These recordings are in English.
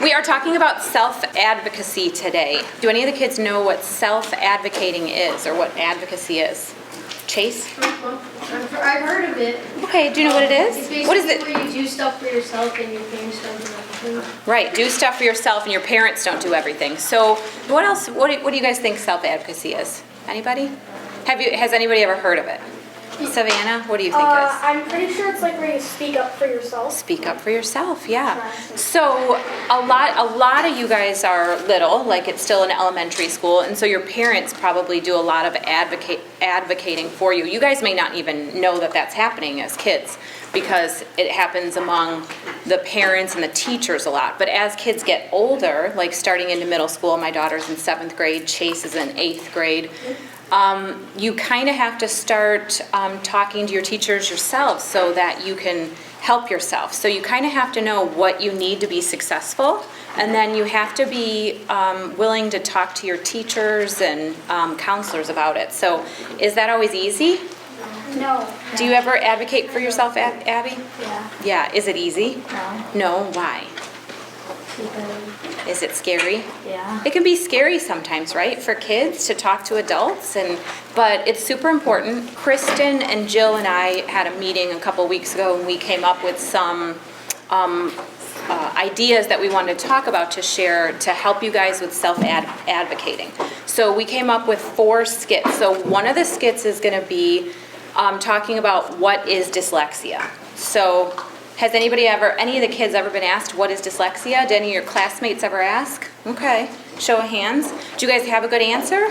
We are talking about self-advocacy today. Do any of the kids know what self-advocating is or what advocacy is? Chase? I've heard of it. Okay, do you know what it is? It's What is it? basically where you do stuff for yourself and your parents don't do everything. Right, do stuff for yourself and your parents don't do everything. So what else, what do you guys think self-advocacy is? Anybody? Has anybody ever heard of it? Savannah, what do you think is? I'm pretty sure it's like where you speak up for yourself. Speak up for yourself, yeah. So a lot of you guys are little, like it's still in elementary school, and so your parents probably do a lot of advocating for you. You guys may not even know that that's happening as kids because it happens among the parents and the teachers a lot. But as kids get older, like starting into middle school, my daughter's in 7th grade, Chase is in 8th grade, you kind of have to start talking to your teachers yourself so that you can help yourself. So you kind of have to know what you need to be successful, and then you have to be willing to talk to your teachers and counselors about it. So is that always easy? No. Do you ever advocate for yourself, Abby? Yeah. Yeah. Is it easy? No. No. Why? Is it scary? Yeah. It can be scary sometimes, right, for kids to talk to adults, but it's super important. Kristen and Jill and I had a meeting a couple weeks ago, and we came up with some ideas that we wanted to talk about to share to help you guys with self-advocating. So we came up with 4 skits. So one of the skits is going to be talking about what is dyslexia. So has any of the kids ever been asked, what is dyslexia? Did any of your classmates ever ask? Okay, show of hands. Do you guys have a good answer?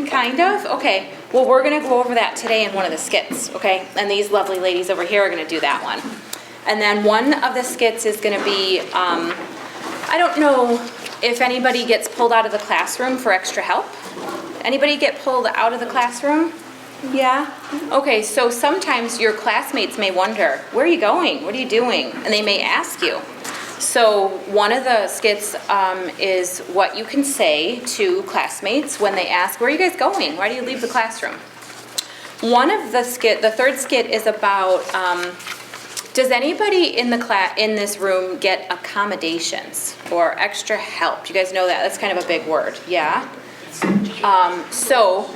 Kind of? Okay, well we're gonna go over that today in one of the skits, okay? And these lovely ladies over here are gonna do that one. And then one of the skits is gonna be, I don't know if anybody gets pulled out of the classroom for extra help. Anybody get pulled out of the classroom? Yeah? Okay, so sometimes your classmates may wonder, where are you going? What are you doing? And they may ask you. So one of the skits is what you can say to classmates when they ask, where are you guys going? Why do you leave the classroom? One of the third skit is about, does anybody in this room get accommodations or extra help? Do you guys know that? That's kind of a big word, yeah? So,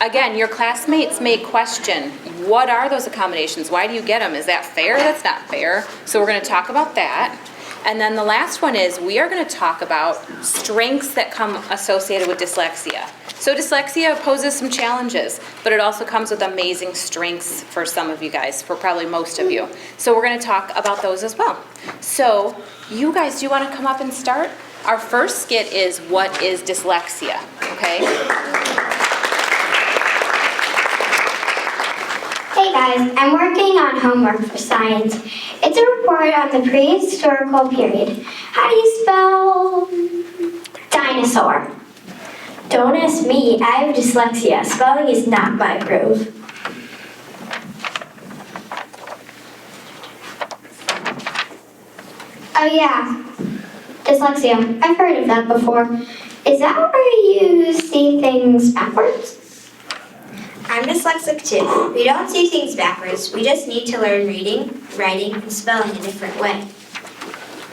again, your classmates may question, what are those accommodations? Why do you get them? Is that fair? That's not fair. So we're going to talk about that. And then the last one is we are going to talk about strengths that come associated with dyslexia. So dyslexia poses some challenges, but it also comes with amazing strengths for some of you guys, for probably most of you. So we're going to talk about those as well. So you guys, do you want to come up and start? Our first skit is what is dyslexia, okay? Hey guys, I'm working on homework for science. It's a report on the prehistorical period. How do you spell dinosaur? Don't ask me, I have dyslexia. Spelling is not my groove. Oh yeah, dyslexia. I've heard of that before. Is that where you see things backwards? I'm dyslexic too. We don't see things backwards. We just need to learn reading, writing, and spelling a different way.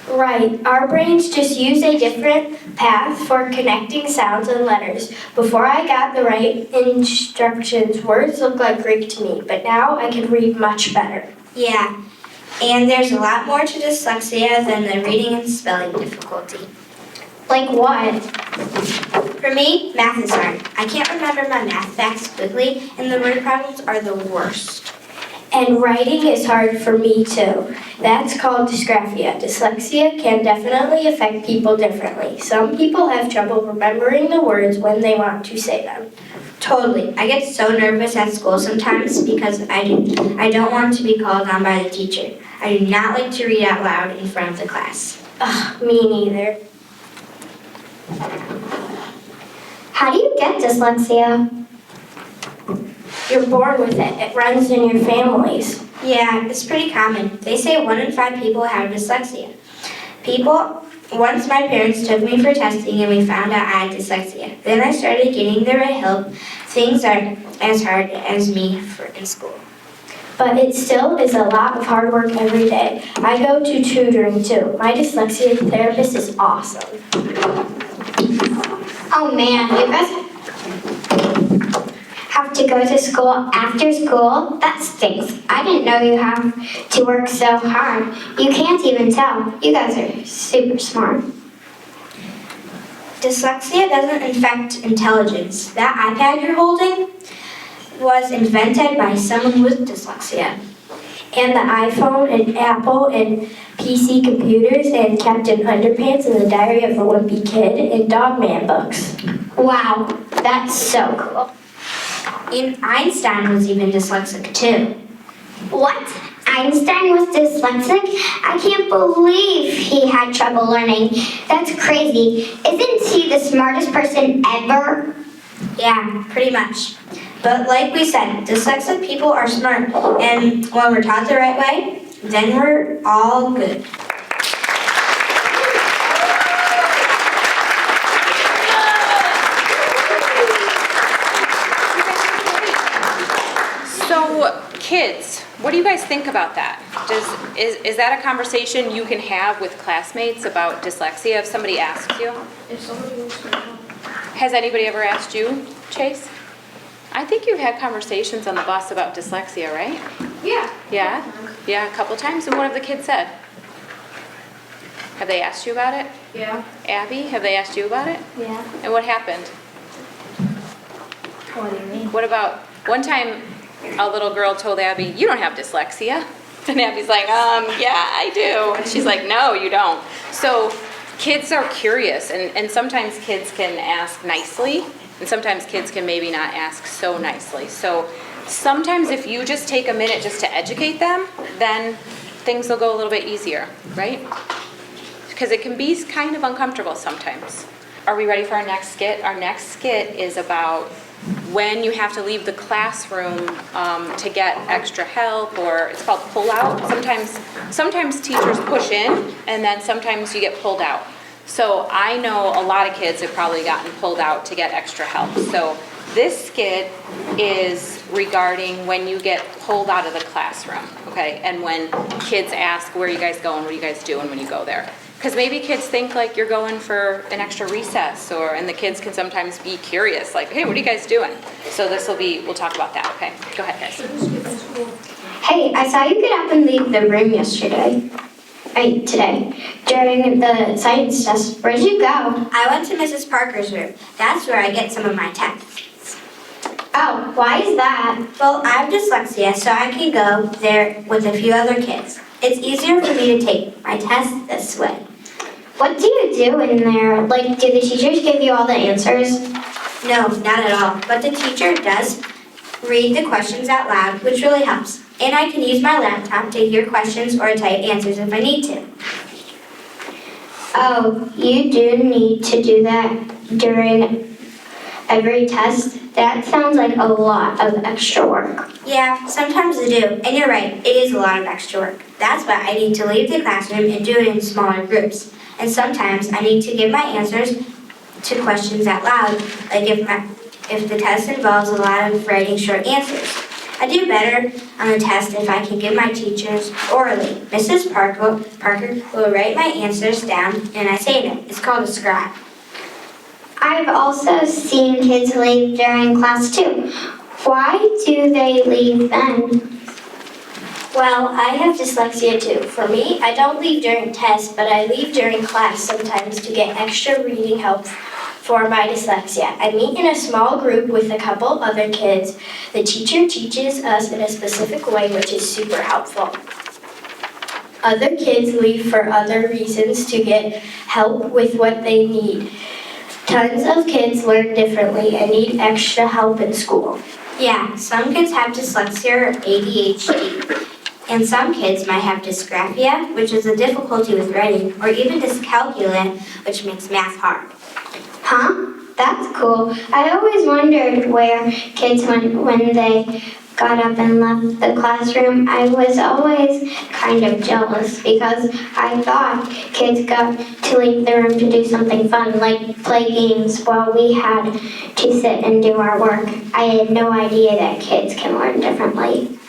Right. Our brains just use a different path for connecting sounds and letters. Before I got the right instructions, words looked like Greek to me, but now I can read much better. Yeah, and there's a lot more to dyslexia than the reading and spelling difficulty. Like what? For me, math is hard. I can't remember my math facts quickly, and the word problems are the worst. And writing is hard for me too. That's called dysgraphia. Dyslexia can definitely affect people differently. Some people have trouble remembering the words when they want to say them. Totally. I get so nervous at school sometimes because I don't want to be called on by the teacher. I do not like to read out loud in front of the class. Ugh, me neither. How do you get dyslexia? You're born with it. It runs in your families. Yeah, it's pretty common. They say 1 in 5 people have dyslexia. Once my parents took me for testing and we found out I had dyslexia. Then I started getting the right help. Things aren't as hard as me in school. but it still is a lot of hard work every day. I go to tutoring too. My dyslexia therapist is awesome. Oh man, you guys have to go to school after school? That stinks. I didn't know you have to work so hard. You can't even tell. You guys are super smart. Dyslexia doesn't affect intelligence. That iPad you're holding was invented by someone with dyslexia. And the iPhone and Apple and PC computers and Captain Underpants and the Diary of a Wimpy Kid and Dogman books. Wow, that's so cool. And Einstein was even dyslexic too. What? Einstein was dyslexic? I can't believe he had trouble learning. That's crazy. Isn't he the smartest person ever? Yeah, pretty much. But like we said, dyslexic people are smart, and when we're taught the right way, then we're all good. So, kids, what do you guys think about that? Is that a conversation you can have with classmates about dyslexia if somebody asks you? If somebody wants to know. Has anybody ever asked you, Chase? I think you've had conversations on the bus about dyslexia, right? Yeah. Yeah? Yeah, a couple times. And what have the kids said? Have they asked you about it? Yeah. Abby, have they asked you about it? Yeah. And what happened? What do you mean? What about, one time a little girl told Abby, "You don't have dyslexia." And Abby's like, yeah, I do. And she's like, no, you don't. So kids are curious, and sometimes kids can ask nicely, and sometimes kids can maybe not ask so nicely. So sometimes if you just take a minute just to educate them, then things will go a little bit easier, right? Because it can be kind of uncomfortable sometimes. Are we ready for our next skit? Our next skit is about when you have to leave the classroom to get extra help, or it's called pull out. Sometimes teachers push in, and then sometimes you get pulled out. So I know a lot of kids have probably gotten pulled out to get extra help. So this skit is regarding when you get pulled out of the classroom, okay? And when kids ask, where are you guys going, what are you guys doing when you go there? Because maybe kids think like you're going for an extra recess, and the kids can sometimes be curious, like, hey, what are you guys doing? So we'll talk about that, okay? Go ahead, guys. Hey, I saw you get up and leave the room today, during the science test. Where'd you go? I went to Mrs. Parker's room. That's where I get some of my tests. Oh, why is that? Well, I have dyslexia, so I can go there with a few other kids. It's easier for me to take my tests this way. What do you do in there? Like, do the teachers give you all the answers? No, not at all. But the teacher does read the questions out loud, which really helps. And I can use my laptop to hear questions or type answers if I need to. Oh, you do need to do that during every test? That sounds like a lot of extra work. Yeah, sometimes I do. And you're right, it is a lot of extra work. That's why I need to leave the classroom and do it in smaller groups. And sometimes I need to give my answers to questions out loud, like if the test involves a lot of writing short answers. I do better on the test if I can give my teachers orally. Mrs. Parker will write my answers down and I say them. It's called a scribe. I've also seen kids leave during class too. Why do they leave then? Well, I have dyslexia too. For me, I don't leave during tests, but I leave during class sometimes to get extra reading help for my dyslexia. I meet in a small group with a couple other kids. The teacher teaches us in a specific way, which is super helpful. Other kids leave for other reasons to get help with what they need. Tons of kids learn differently and need extra help in school. Yeah, some kids have dyslexia or ADHD. And some kids might have dysgraphia, which is a difficulty with writing, or even dyscalculia, which makes math hard. Huh? That's cool. I always wondered where kids went when they got up and left the classroom. I was always kind of jealous because I thought kids got to leave the room to do something fun, like play games, while we had to sit and do our work. I had no idea that kids can learn differently.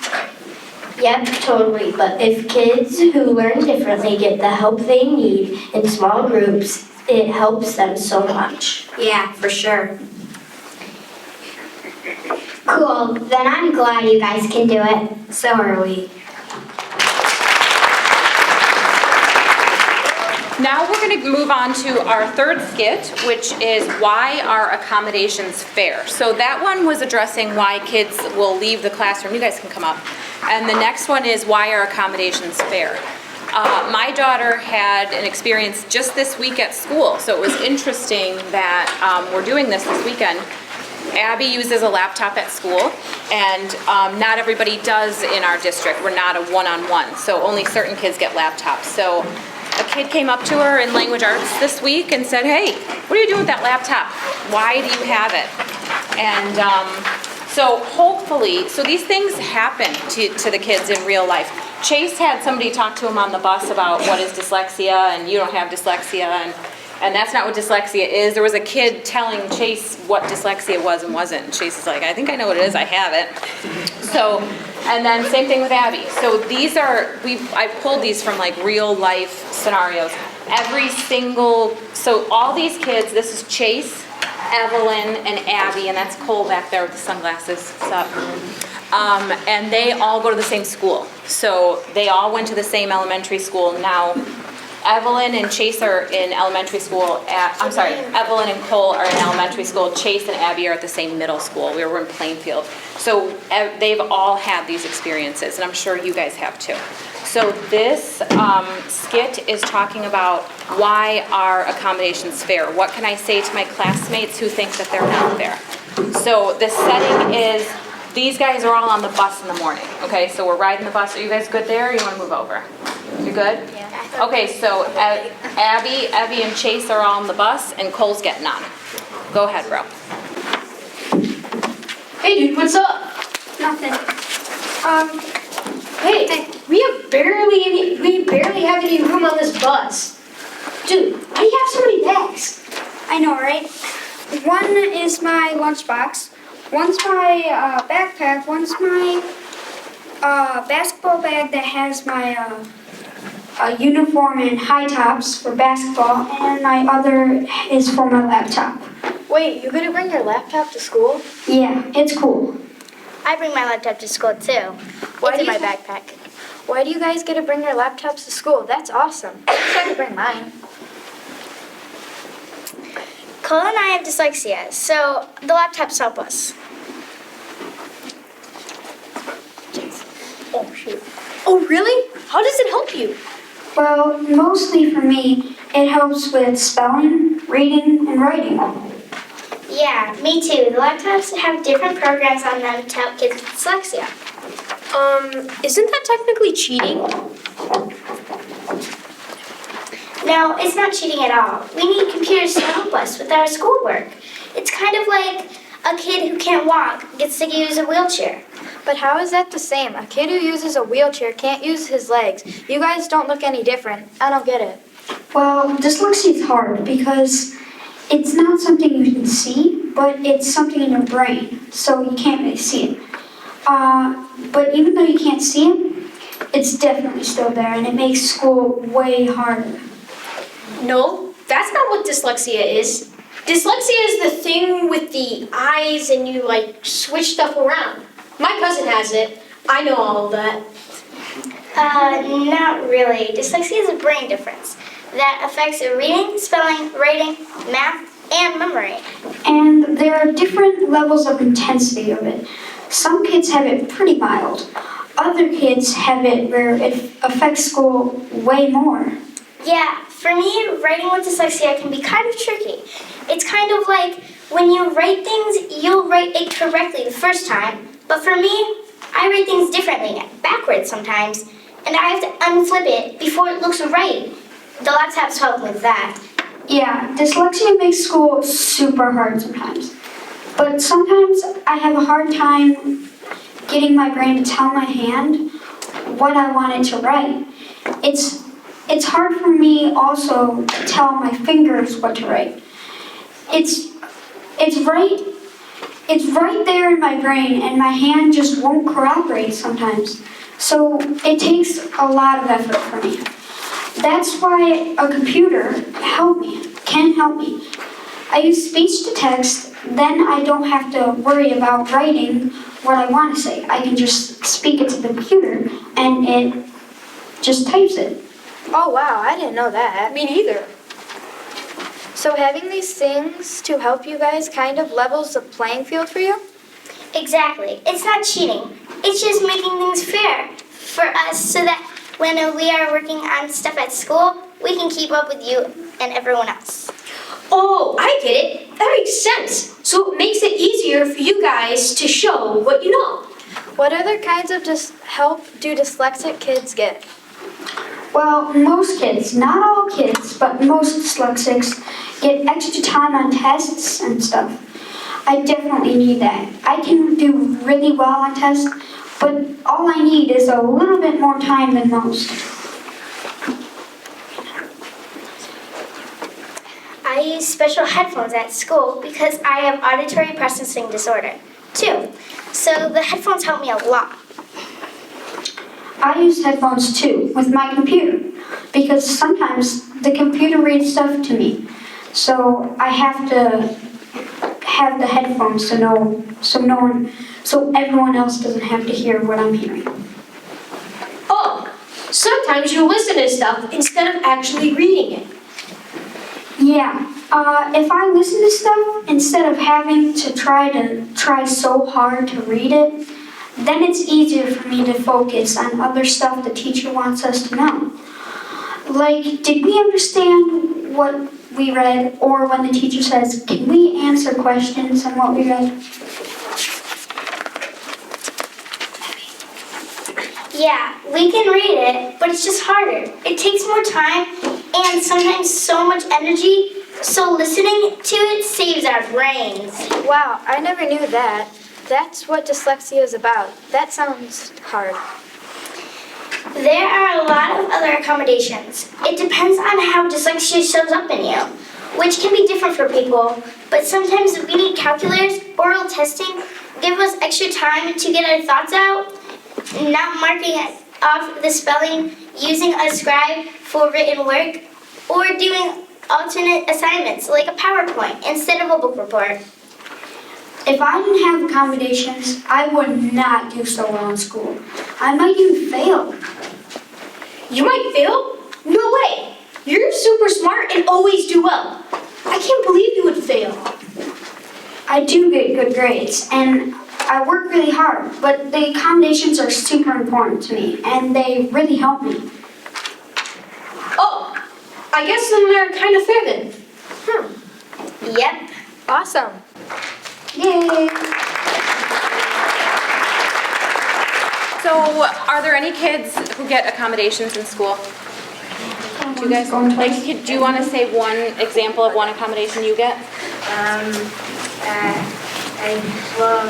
Yep, totally. But if kids who learn differently get the help they need in small groups, it helps them so much. Yeah, for sure. Cool, then I'm glad you guys can do it. So are we. Now we're going to move on to our third skit, which is why are accommodations fair? So that one was addressing why kids will leave the classroom. You guys can come up. And the next one is why are accommodations fair? My daughter had an experience just this week at school, so it was interesting that we're doing this weekend. Abby uses a laptop at school, and not everybody does in our district. We're not a one-on-one, so only certain kids get laptops. So a kid came up to her in language arts this week and said, hey, what are you doing with that laptop? Why do you have it? And so hopefully, so these things happen to the kids in real life. Chase had somebody talk to him on the bus about what is dyslexia, and you don't have dyslexia, and that's not what dyslexia is. There was a kid telling Chase what dyslexia was and wasn't. And Chase is like, I think I know what it is, I have it. So, and then same thing with Abby. So these are, I pulled these from like real life scenarios. Every single, so all these kids, this is Chase, Evelyn, and Abby, and that's Cole back there with the sunglasses. What's up? And they all go to the same school. So they all went to the same elementary school. Now, Evelyn and Chase are in elementary school Evelyn and Cole are in elementary school. Chase and Abby are at the same middle school. We were in Plainfield. So they've all had these experiences, and I'm sure you guys have too. So this skit is talking about why are accommodations fair? What can I say to my classmates who think that they're not fair? So the setting is, these guys are all on the bus in the morning, okay? So we're riding the bus. Are you guys good there, or you want to move over? You good? Yeah. Okay, so Abby and Chase are all on the bus, and Cole's getting on. Go ahead, bro. Hey dude, what's up? Nothing. Hey, we barely have any room on this bus. Dude, why do you have so many bags? I know, right? One is my lunchbox, one's my backpack, one's my basketball bag that has my uniform and high tops for basketball, and my other is for my laptop. Wait, you're gonna bring your laptop to school? Yeah, it's cool. I bring my laptop to school too. It's in my backpack. Why do you guys get to bring your laptops to school? That's awesome. I wish I could bring mine. Cole and I have dyslexia, so the laptops help us. Oh, shoot. Oh, really? How does it help you? Well, mostly for me, it helps with spelling, reading, and writing. Yeah, me too. The laptops have different programs on them to help kids with dyslexia. Isn't that technically cheating? No, it's not cheating at all. We need computers to help us with our schoolwork. It's kind of like a kid who can't walk gets to use a wheelchair. But how is that the same? A kid who uses a wheelchair can't use his legs. You guys don't look any different. I don't get it. Well, dyslexia is hard because it's not something you can see, but it's something in your brain, so you can't really see it. But even though you can't see it, it's definitely still there, and it makes school way harder. No, that's not what dyslexia is. Dyslexia is the thing with the eyes and you like switch stuff around. My cousin has it. I know all of that. Not really. Dyslexia is a brain difference that affects reading, spelling, writing, math, and memory. And there are different levels of intensity of it. Some kids have it pretty mild. Other kids have it where it affects school way more. Yeah, for me, writing with dyslexia can be kind of tricky. It's kind of like when you write things, you'll write it correctly the first time. But for me, I write things differently, backwards sometimes, and I have to unflip it before it looks right. The laptops help with that. Yeah, dyslexia makes school super hard sometimes. But sometimes I have a hard time getting my brain to tell my hand what I want it to write. It's hard for me also to tell my fingers what to write. It's right there in my brain, and my hand just won't cooperate sometimes. So it takes a lot of effort for me. That's why a computer can help me. I use speech to text, then I don't have to worry about writing what I want to say. I can just speak it to the computer and it just types it. Oh wow, I didn't know that. Me neither. So having these things to help you guys kind of levels the playing field for you? Exactly. It's not cheating. It's just making things fair for us so that when we are working on stuff at school, we can keep up with you and everyone else. Oh, I get it. That makes sense. So it makes it easier for you guys to show what you know. What other kinds of help do dyslexic kids get? Well, most kids, not all kids, but most dyslexics get extra time on tests and stuff. I definitely need that. I can do really well on tests, but all I need is a little bit more time than most. I use special headphones at school because I have auditory processing disorder, too. So the headphones help me a lot. I use headphones too with my computer because sometimes the computer reads stuff to me. So I have to have the headphones to know so everyone else doesn't have to hear what I'm hearing. Oh, sometimes you listen to stuff instead of actually reading it. Yeah, if I listen to stuff instead of having to try so hard to read it, then it's easier for me to focus on other stuff the teacher wants us to know. Like, did we understand what we read? Or when the teacher says, can we answer questions on what we read? Yeah, we can read it, but it's just harder. It takes more time and sometimes so much energy, so listening to it saves our brains. Wow, I never knew that. That's what dyslexia is about. That sounds hard. There are a lot of other accommodations. It depends on how dyslexia shows up in you, which can be different for people, but sometimes we need calculators, oral testing, give us extra time to get our thoughts out, not marking off the spelling, using a scribe for written work, or doing alternate assignments like a PowerPoint instead of a book report. If I didn't have accommodations, I would not do so well in school. I might even fail. You might fail? No way. You're super smart and always do well. I can't believe you would fail. I do get good grades, and I work really hard, but the accommodations are super important to me, and they really help me. Oh, I guess then they're kind of fair then. Yep. Awesome. Yay! So, are there any kids who get accommodations in school? Do you guys, do you want to say one example of one accommodation you get?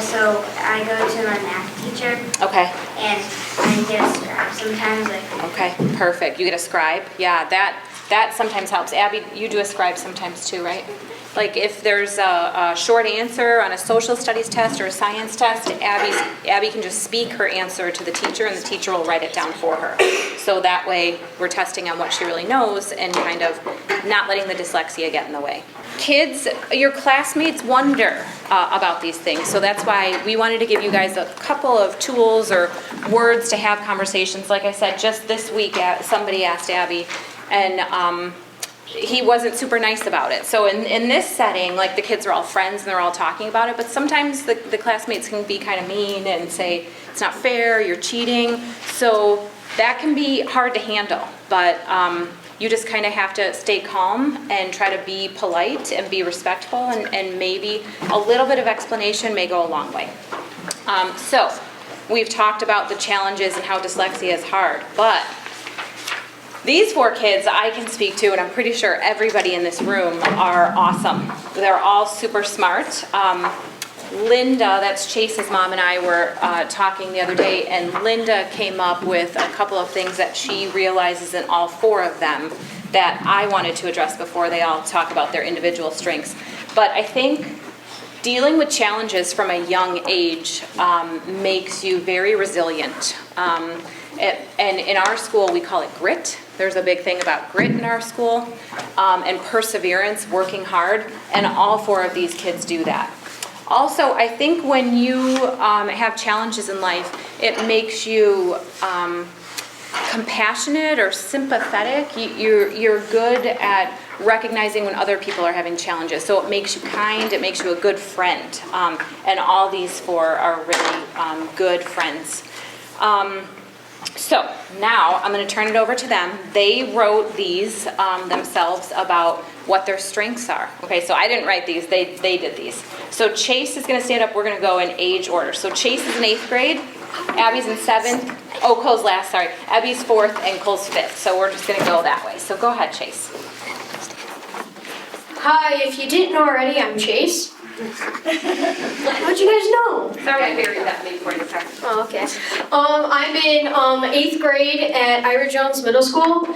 So I go to my math teacher Okay. and I get a scribe sometimes. Okay, perfect. You get a scribe. Yeah, that sometimes helps. Abby, you do a scribe sometimes too, right? Like if there's a short answer on a social studies test or a science test, Abby can just speak her answer to the teacher and the teacher will write it down for her. So that way we're testing on what she really knows and kind of not letting the dyslexia get in the way. Kids, your classmates wonder about these things, so that's why we wanted to give you guys a couple of tools or words to have conversations. Like I said, just this week somebody asked Abby, and he wasn't super nice about it. So in this setting, like the kids are all friends and they're all talking about it, but sometimes the classmates can be kind of mean and say, it's not fair, you're cheating. So that can be hard to handle, but you just kind of have to stay calm and try to be polite and be respectful, and maybe a little bit of explanation may go a long way. So we've talked about the challenges and how dyslexia is hard, but these 4 kids I can speak to, and I'm pretty sure everybody in this room are awesome. They're all super smart. Linda, that's Chase's mom, and I were talking the other day, and Linda came up with a couple of things that she realizes in all 4 of them that I wanted to address before they all talk about their individual strengths. But I think dealing with challenges from a young age makes you very resilient. And in our school, we call it grit. There's a big thing about grit in our school, and perseverance, working hard, and all 4 of these kids do that. Also, I think when you have challenges in life, it makes you compassionate or sympathetic. You're good at recognizing when other people are having challenges. So it makes you kind, it makes you a good friend. And all these 4 are really good friends. So now I'm going to turn it over to them. They wrote these themselves about what their strengths are. Okay, so I didn't write these, they did these. So Chase is going to stand up, we're going to go in age order. So Chase is in 8th grade, Abby's in 7th, oh, Cole's last, sorry. Abby's 4th and Cole's 5th, so we're just going to go that way. So go ahead, Chase. Hi, if you didn't know already, I'm Chase. How'd you guys know? Sorry, I buried that before you started. Oh, okay. I'm in 8th grade at Ira Jones Middle School.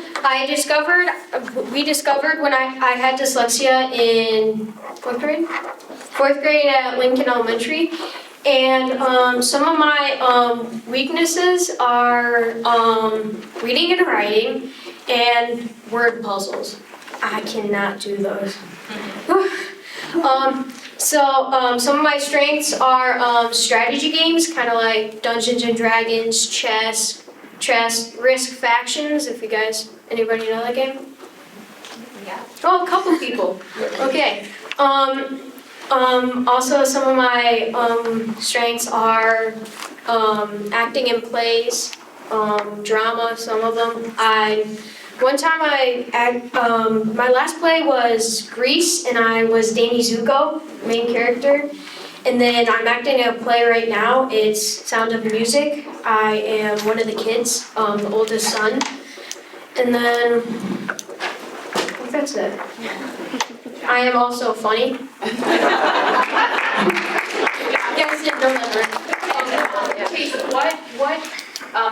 We discovered when I had dyslexia in 4th grade? 4th grade at Lincoln Elementary. And some of my weaknesses are reading and writing and word puzzles. I cannot do those. So some of my strengths are strategy games, kind of like Dungeons and Dragons, chess, Risk Factions, if you guys, anybody know that game? Yeah. Oh, a couple people. Okay. Also some of my strengths are acting in plays, drama, some of them. One time my last play was Grease, and I was Danny Zuko, main character. And then I'm acting a play right now. It's Sound of Music. I am one of the kids, the oldest son. And then, I think that's it. I am also funny. You guys didn't know that, right? Chase, what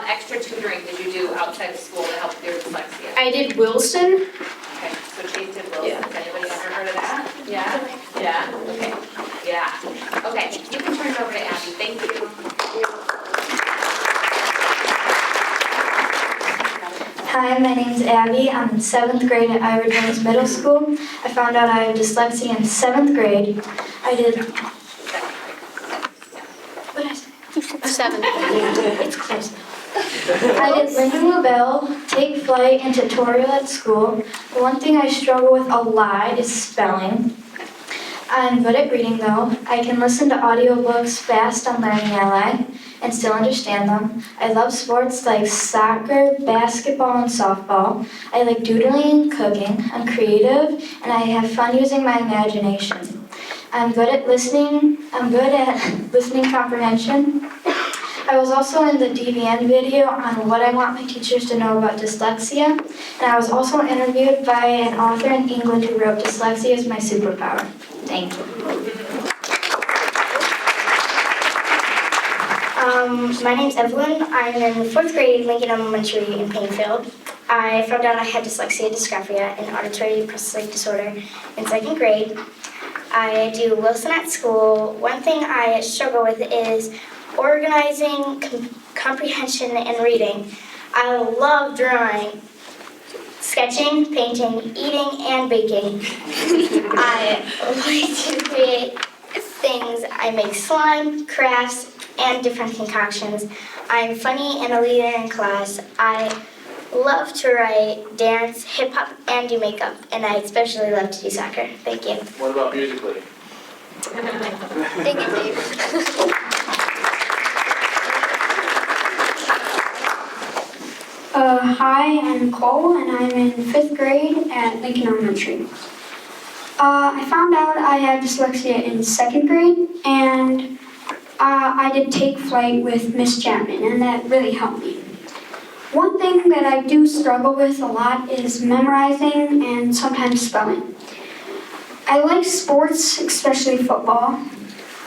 extra tutoring did you do outside of school to help your dyslexia? I did Wilson. Okay, so Chase did Wilson. Yeah. Has anybody ever heard of that? Yeah? Yeah? Okay. Yeah. Okay, you can turn it over to Abby. Thank you. Hi, my name's Abby. I'm in 7th grade at Ira Jones Middle School. I found out I have dyslexia in 7th grade. I did... What did I say? 7. It's close. I did ring the bell, take flight, and tutorial at school. The one thing I struggle with a lot is spelling. I'm good at reading though. I can listen to audiobooks fast on Learning Ally and still understand them. I love sports like soccer, basketball, and softball. I like doodling and cooking. I'm creative and I have fun using my imagination. I'm good at listening comprehension. I was also in the DVN video on what I want my teachers to know about dyslexia, and I was also interviewed by an author in England who wrote "Dyslexia is my superpower." Thank you. My name's Evelyn. I'm in 4th grade, Lincoln Elementary in Plainfield. I found out I had dyslexia, dysgraphia, and auditory processing disorder in 2nd grade. I do Wilson at school. One thing I struggle with is organizing, comprehension, and reading. I love drawing, sketching, painting, eating, and baking. I like to create things. I make slime, crafts, and different concoctions. I'm funny and a leader in class. I love to write, dance, hip-hop, and do makeup. And I especially love to do soccer. Thank you. What about musically? Thank you, Dave. Hi, I'm Cole, and I'm in 5th grade at Lincoln Elementary. I found out I had dyslexia in 2nd grade, and I did take flight with Miss Chapman, and that really helped me. One thing that I do struggle with a lot is memorizing and sometimes spelling. I like sports, especially football.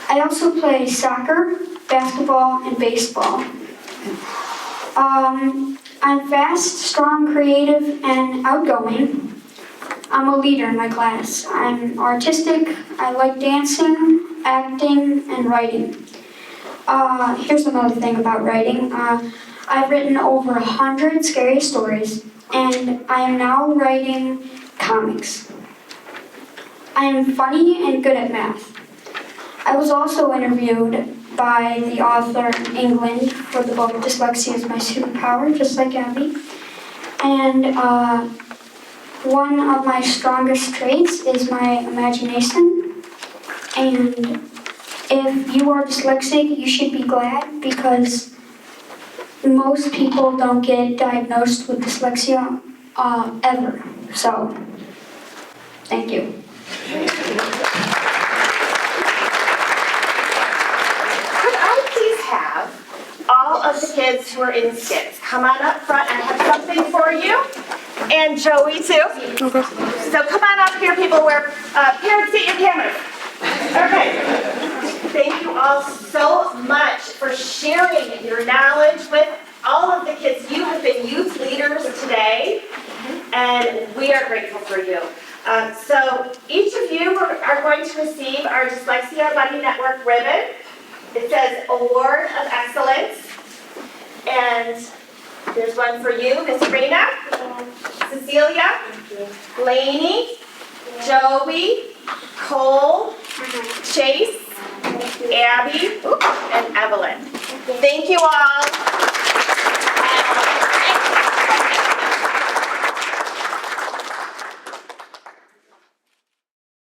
I also play soccer, basketball, and baseball. I'm fast, strong, creative, and outgoing. I'm a leader in my class. I'm artistic. I like dancing, acting, and writing. Here's another thing about writing. I've written over 100 scary stories, and I am now writing comics. I am funny and good at math. I was also interviewed by the author in England for the book Dyslexia is My Superpower, just like Abby. And one of my strongest traits is my imagination. And if you are dyslexic, you should be glad because most people don't get diagnosed with dyslexia ever. So, thank you. Could I please have all of the kids who are in Skits come on up front? I have something for you. And Joey too. So come on up here, people, where parents, get your cameras. Okay. Thank you all so much for sharing your knowledge with all of the kids. You have been youth leaders today, and we are grateful for you. So each of you are going to receive our Dyslexia Buddy Network ribbon. It says Award of Excellence. And there's one for you, Miss Rena, Cecilia, Lainey, Joey, Cole, Chase, Abby, and Evelyn. Thank you all.